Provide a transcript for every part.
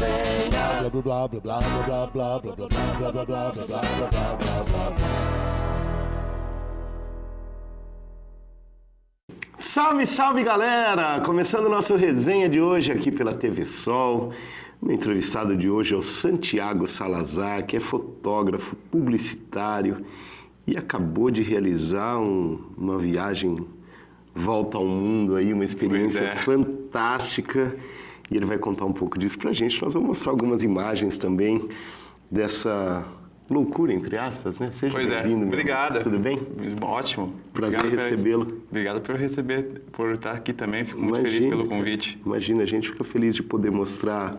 senha. Blá blá blá blá blá blá blá blá blá blá blá blá blá blá blá blá blá. Salve, salve galera! Começando nossa resenha de hoje aqui pela TV Sol. O entrevistado de hoje é o Santiago Salazar, que é fotógrafo, publicitário e acabou de realizar uma viagem volta ao mundo aí, uma experiência fantástica. E ele vai contar um pouco disso pra gente. Nós vamos mostrar algumas imagens também dessa loucura, entre aspas, né? Seja bem-vindo. Obrigado. Tudo bem? Ótimo. Prazer recebê-lo. Obrigado por estar aqui também. Fico muito feliz pelo convite. Imagina, a gente fica feliz de poder mostrar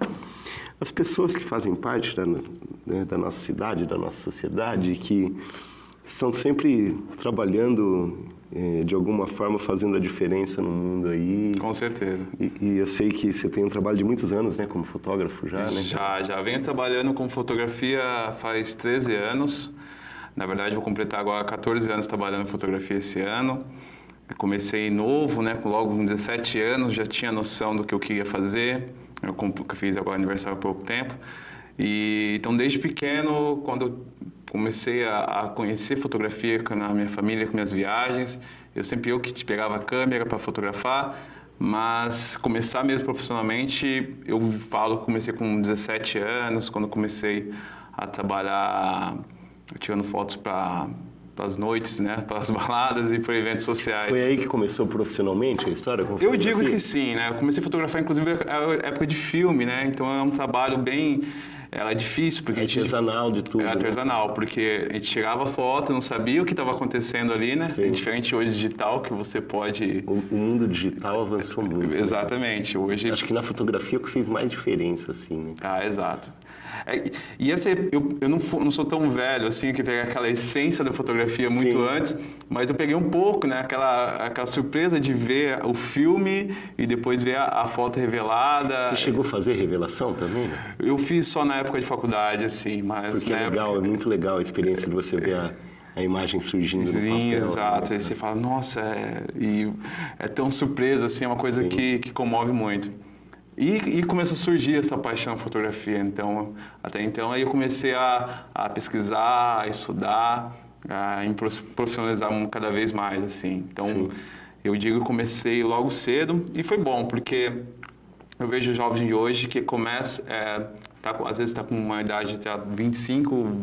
as pessoas que fazem parte da nossa cidade, da nossa sociedade, que estão sempre trabalhando de alguma forma, fazendo a diferença no mundo aí. Com certeza. E eu sei que você tem um trabalho de muitos anos, né, como fotógrafo já, né? Já venho trabalhando com fotografia faz 13 anos. Na verdade, vou completar agora 14 anos trabalhando em fotografia esse ano. Eu comecei novo, né, logo com 17 anos, já tinha noção do que eu queria fazer. Eu fiz agora aniversário há pouco tempo. Então, desde pequeno, quando eu comecei a conhecer fotografia na minha família, com minhas viagens, sempre eu que pegava a câmera para fotografar, mas começar mesmo profissionalmente, eu falo que comecei com 17 anos, quando comecei a trabalhar tirando fotos para as noites, né, para as baladas e para eventos sociais. Foi aí que começou profissionalmente a história? Eu digo que sim, né? Eu comecei a fotografar, inclusive, na época de filme, né? Então é um trabalho bem... Era difícil, porque artesanal de tudo. É artesanal, né? Porque a gente tirava foto, não sabia o que estava acontecendo ali, né? Sim. É diferente hoje digital, que você pode... O mundo digital avançou muito. Exatamente. Né? Hoje... Acho que na fotografia é o que fez mais diferença, assim, né? Exato. Eu não sou tão velho, assim, que peguei aquela essência da fotografia muito antes, mas eu peguei um pouco, né? Aquela surpresa de ver o filme e depois ver a foto revelada. Você chegou a fazer revelação também, né? Eu fiz só na época de faculdade, assim, mas... Porque é legal, é muito legal a experiência de você ver a imagem surgindo no papel. Sim, exato. Né? Aí você fala, nossa, é tão surpresa, assim, é uma coisa que comove muito. E começou a surgir essa paixão por fotografia. Então, até então, aí eu comecei a pesquisar, a estudar, a profissionalizar cada vez mais, assim. Então, eu digo que comecei logo cedo e foi bom, porque eu vejo jovens de hoje que começam, às vezes está com uma idade de 25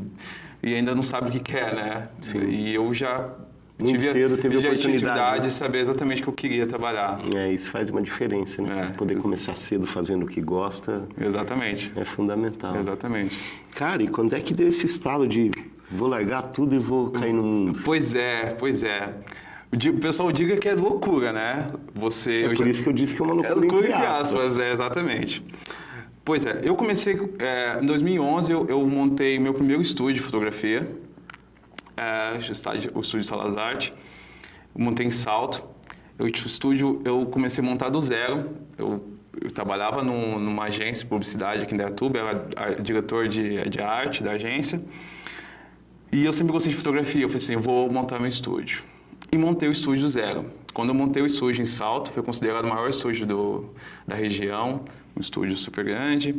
e ainda não sabe o que quer, né? Sim. E eu já... Muito cedo teve a oportunidade de saber exatamente o que eu queria trabalhar. Isso faz uma diferença, né? Poder começar cedo fazendo o que gosta. Exatamente. É fundamental. Exatamente. Cara, e quando é que deu esse estalo de vou largar tudo e vou cair no mundo? Pois é. O pessoal diga que é loucura, né? Por isso que eu disse que é uma loucura, entre aspas. Exatamente. Pois é, eu comecei... em 2011, eu montei meu primeiro estúdio de fotografia. O estúdio Salazar, eu montei em Salto. O estúdio eu comecei a montar do zero. Eu trabalhava numa agência de publicidade aqui em Indaiatuba, era diretor de arte da agência. E eu sempre gostei de fotografia. Eu falei assim, eu vou montar meu estúdio. E montei o estúdio do zero. Quando eu montei o estúdio em Salto, foi considerado o maior estúdio da região, um estúdio super grande.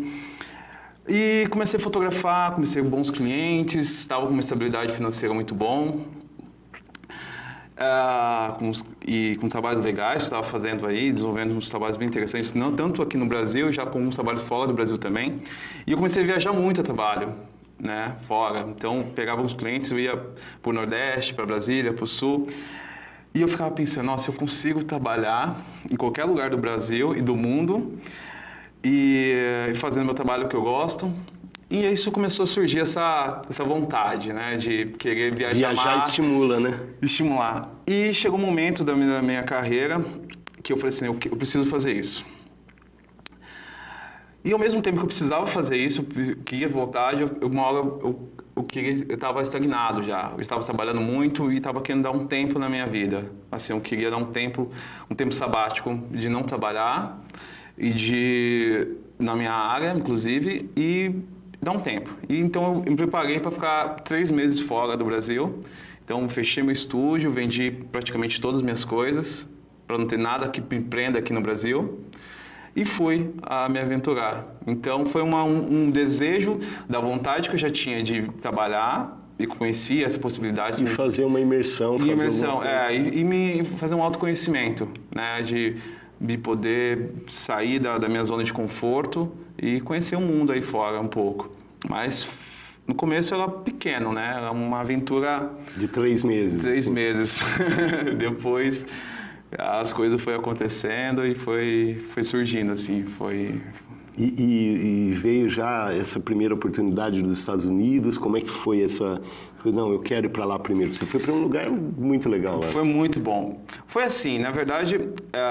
E comecei a fotografar, comecei com bons clientes, estava com uma estabilidade financeira muito bom. Com trabalhos legais que eu estava fazendo aí, desenvolvendo uns trabalhos bem interessantes, não tanto aqui no Brasil, já com uns trabalhos fora do Brasil também. E eu comecei a viajar muito a trabalho, né, fora. Então, pegava os clientes, eu ia para o Nordeste, para Brasília, para o Sul. E eu ficava pensando, nossa, eu consigo trabalhar em qualquer lugar do Brasil e do mundo e fazendo meu trabalho que eu gosto. E isso começou a surgir essa vontade, né, de querer viajar mais. Viajar estimula, né? Estimular. E chegou um momento da minha carreira que eu falei assim, eu preciso fazer isso. E ao mesmo tempo que eu precisava fazer isso, eu queria voltar, uma hora eu estava estagnado já. Eu estava trabalhando muito e estava querendo dar um tempo na minha vida. Assim, eu queria dar um tempo sabático de não trabalhar e na minha área, inclusive, e dar um tempo. E então eu me preparei para ficar 3 meses fora do Brasil. Então fechei meu estúdio, vendi praticamente todas as minhas coisas para não ter nada que me prenda aqui no Brasil. e fui a me aventurar. Então foi um desejo da vontade que eu já tinha de trabalhar e conhecia essa possibilidade. E fazer uma imersão. E imersão, e me fazer um autoconhecimento, né? De poder sair da minha zona de conforto e conhecer o mundo aí fora um pouco. Mas no começo era pequeno, né? Era uma aventura... De 3 meses. 3 assim. meses. Depois as coisas foram acontecendo e foi surgindo, assim, foi... E veio já essa primeira oportunidade dos Estados Unidos, como é que foi essa... Não, eu quero ir para lá primeiro. Você foi para um lugar muito legal, né? Foi muito bom. Foi assim, na verdade,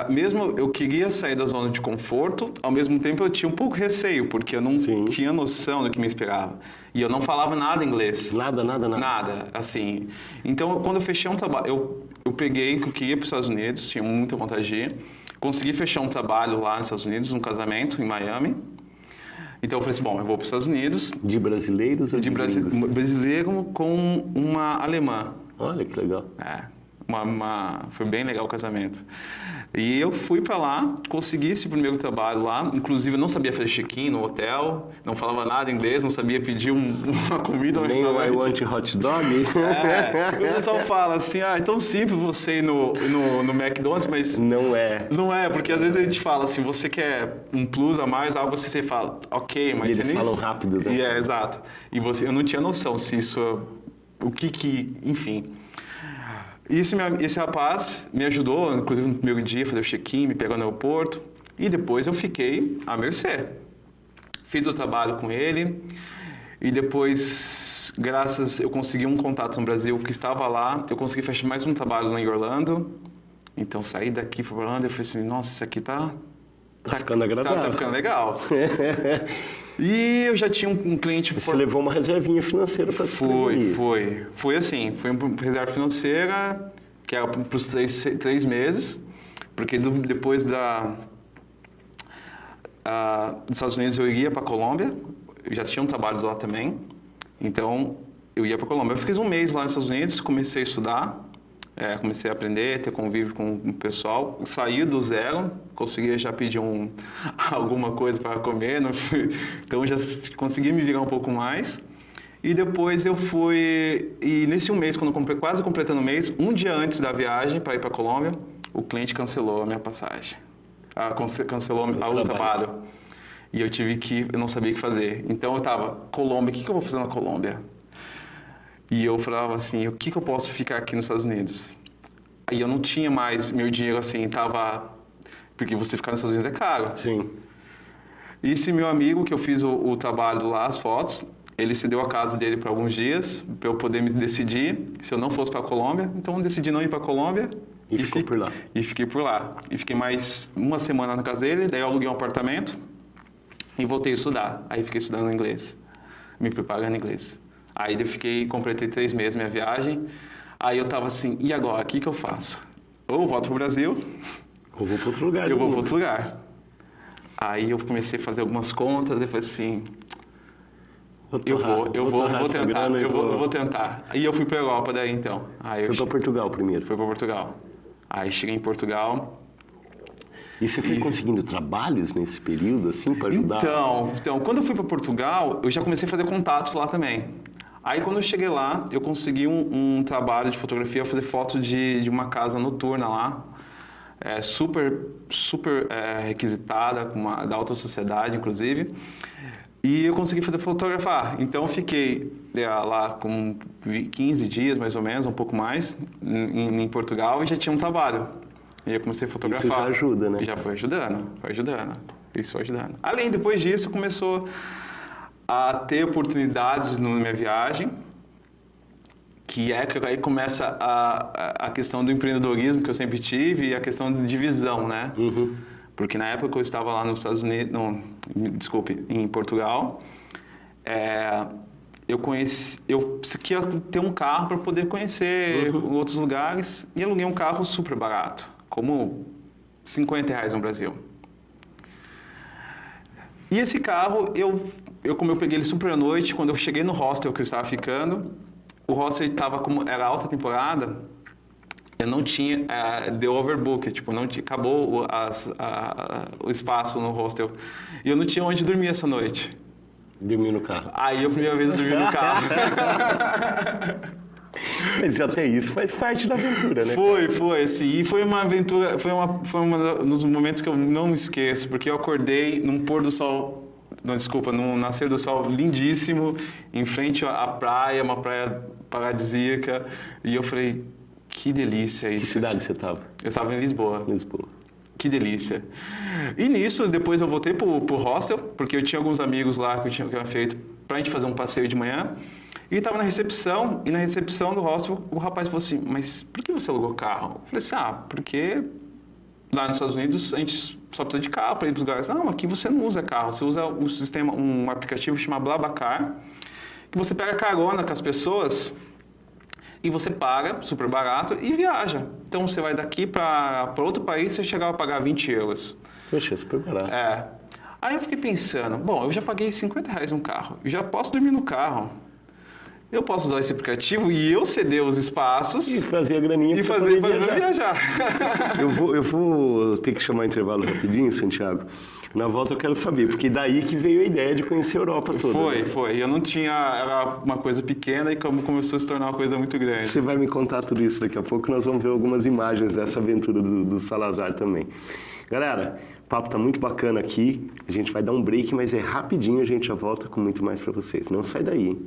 mesmo eu queria sair da zona de conforto, ao mesmo tempo eu tinha um pouco receio, porque eu não tinha noção do que me esperava. E eu não falava nada inglês. Nada. Nada, assim. Então, quando eu fechei um trabalho, eu peguei que eu queria ir para os Estados Unidos, tinha muita vontade de ir. Consegui fechar um trabalho lá nos Estados Unidos, um casamento em Miami. Então eu falei assim, bom, eu vou para os Estados Unidos. De brasileiros ou de gringos? Brasileiro com uma alemã. Olha que legal. Foi bem legal o casamento. E eu fui para lá, consegui esse primeiro trabalho lá. Inclusive, eu não sabia fazer check-in no hotel, não falava nada inglês, não sabia pedir uma comida no restaurante. Nem I want hot dog? O pessoal fala assim, é tão simples você ir no McDonald's, mas... Não é. Não é, porque às vezes a gente fala assim, você quer um plus a mais, algo assim, você fala, ok, mas... E eles falam rápido, né? Exato. E eu não tinha noção se isso... Enfim... E esse rapaz me ajudou, inclusive no primeiro dia, a fazer o check-in, me pegou no aeroporto. E depois eu fiquei à mercê. Fiz o trabalho com ele. E depois, eu consegui um contato no Brasil que estava lá. Eu consegui fechar mais um trabalho lá em Orlando. Então, saí daqui para Orlando e falei assim, nossa, isso aqui tá ficando agradável. Tá ficando legal. E eu já tinha um cliente... Você levou uma reservinha financeira para se prevenir. Foi assim, foi uma reserva financeira que era para os 3 meses, porque depois dos Estados Unidos eu iria para a Colômbia, eu já tinha um trabalho lá também, então eu ia para a Colômbia. Eu fiz um mês lá nos Estados Unidos, comecei a estudar, comecei a aprender, ter convívio com o pessoal, saí do zero, conseguia já pedir alguma coisa para comer, então já consegui me virar um pouco mais. E depois eu fui, e nesse um mês, quase completando o mês, um dia antes da viagem para ir para a Colômbia, o cliente cancelou a minha passagem, cancelou o trabalho. E eu não sabia o que fazer. Então eu estava, Colômbia, o que eu vou fazer na Colômbia? E eu falava assim, o que eu posso ficar aqui nos Estados Unidos? Aí eu não tinha mais meu dinheiro assim, porque você ficar nos Estados Unidos é caro. Sim. E esse meu amigo, que eu fiz o trabalho lá, as fotos, ele cedeu a casa dele por alguns dias, para eu poder me decidir se eu não fosse para a Colômbia. Então eu decidi não ir para a Colômbia. E ficou por lá. E fiquei por lá. E fiquei mais uma semana na casa dele, daí eu aluguei um apartamento e voltei a estudar. Aí fiquei estudando inglês, me preparando em inglês. Aí completei 3 meses minha viagem. Aí eu tava assim, e agora? O que eu faço? Ou eu volto pro Brasil... Ou vou para outro lugar. Eu vou para outro lugar. Aí eu comecei a fazer algumas contas, depois assim... Eu vou tentar. E eu fui para a Europa daí então. Foi para Portugal primeiro? Foi para Portugal. Aí cheguei em Portugal... E você foi conseguindo trabalhos nesse período, assim, para ajudar? Então, quando eu fui para Portugal, eu já comecei a fazer contatos lá também. Aí, quando eu cheguei lá, eu consegui um trabalho de fotografia, fazer fotos de uma casa noturna lá, super requisitada, da alta sociedade, inclusive. E eu consegui fotografar. Então, eu fiquei lá com 15 dias, mais ou menos, um pouco mais, em Portugal, e já tinha um trabalho. E eu comecei a fotografar. Isso já ajuda, né? E já foi ajudando. Isso foi ajudando. Além, depois disso, começou a ter oportunidades na minha viagem, que aí começa a questão do empreendedorismo que eu sempre tive e a questão de visão, né? Uhum. Porque na época que eu estava lá nos Estados Unidos, em Portugal, eu queria ter um carro para poder conhecer outros lugares e aluguei um carro super barato, como R$50 no Brasil. E esse carro, como eu peguei ele super à noite, quando eu cheguei no hostel que eu estava ficando, o hostel era alta temporada, eu não tinha, deu overbook, tipo, não tinha, acabou o espaço no hostel. E eu não tinha onde dormir essa noite. Dormiu no carro. Aí, a primeira vez eu dormi no carro. Mas até isso faz parte da aventura, né? Foi, assim, e foi uma aventura, foi um dos momentos que eu não me esqueço, porque eu acordei num pôr do sol, não, desculpa, num nascer do sol lindíssimo, em frente à praia, uma praia paradisíaca, e eu falei, que delícia Que isso. cidade você estava? Eu estava em Lisboa. Lisboa. Que delícia. E nisso, depois eu voltei pro hostel, porque eu tinha alguns amigos lá que eu tinha feito pra gente fazer um passeio de manhã. E estava na recepção, e na recepção do hostel, o rapaz falou assim, mas por que você alugou carro? Eu falei assim, porque lá nos Estados Unidos a gente só precisa de carro para ir para os lugares. Não, aqui você não usa carro, você usa um aplicativo chamado BlaBlaCar, que você pega carona com as pessoas e você paga, super barato, e viaja. Então você vai daqui para outro país, você chegava a pagar 20 euros. Poxa, super barato. Aí eu fiquei pensando, bom, eu já paguei 50 reais no carro, eu já posso dormir no carro. Eu posso usar esse aplicativo e eu ceder os espaços E fazer a graninha e pra fazer poder para viajar. Eu vou ter que chamar intervalo rapidinho, Santiago. Na volta eu quero saber, porque daí que veio a ideia de conhecer a Europa toda. Foi. Eu não tinha... Era uma coisa pequena e como começou a se tornar uma coisa muito grande. Você vai me contar tudo isso daqui a pouco, nós vamos ver algumas imagens dessa aventura do Salazar também. Galera, o papo tá muito bacana aqui, a gente vai dar um break, mas é rapidinho, a gente já volta com muito mais para vocês. Não sai daí, hein?